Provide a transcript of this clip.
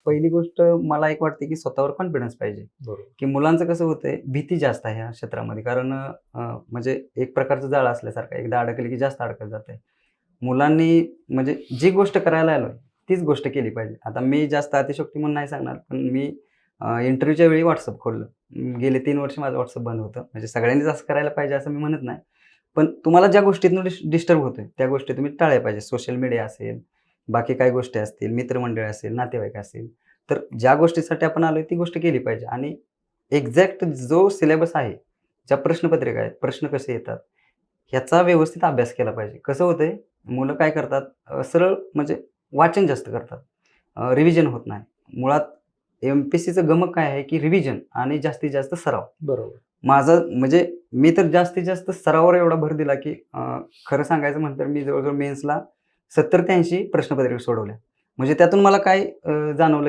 पहिली गोष्ट मला एक वाटते, की स्वतःवर कॉन्फिडन्स पाहिजे, बरोबर. की मुलांचं कसं होतंय, भीती जास्त आहे ह्या क्षेत्रामध्ये. कारण म्हणजे एक प्रकारचं जाळं असल्यासारखं आहे. एकदा अडकलं की जास्त अडकत जातंय. मुलांनी म्हणजे जी गोष्ट करायला आलोय, तीच गोष्ट केली पाहिजे. आता मी जास्त अतिशयोक्ती म्हणून नाही सांगणार, पण मी इंटरव्ह्यूच्या वेळी WhatsApp खोललं. गेले 3 वर्ष माझं WhatsApp बंद होतं. म्हणजे सगळ्यांनीच असं करायला पाहिजे असं मी म्हणत नाही. पण तुम्हाला ज्या गोष्टीतून डिस्टर्ब होतोय, त्या गोष्टी तुम्ही टाळल्या पाहिजे. सोशल मीडिया असेल, बाकी काही गोष्टी असतील, मित्रमंडळी असेल, नातेवाईक असेल. तर ज्या गोष्टीसाठी आपण आलोय ती गोष्ट केली पाहिजे आणि एक्झॅक्ट जो सिलेबस आहे, ज्या प्रश्नपत्रिका आहेत, प्रश्न कसे येतात, ह्याचा व्यवस्थित अभ्यास केला पाहिजे. कसं होतंय, मुलं काय करतात सरळ म्हणजे वाचन जास्त करतात. रिव्हिजन होत नाही. मुळात एम-पी-एस-सीचं गमक काय आहे, की रिव्हिजन आणि जास्तीत जास्त सराव. बरोबर. माझं म्हणजे मी तर जास्तीत जास्त सरावावर एवढा भर दिला, की खरं सांगायचं म्हटलं तर मी जवळ-जवळ मेन्सला 70 ते 80 प्रश्नपत्रिका सोडवल्या. म्हणजे त्यातून मला काय जाणवलं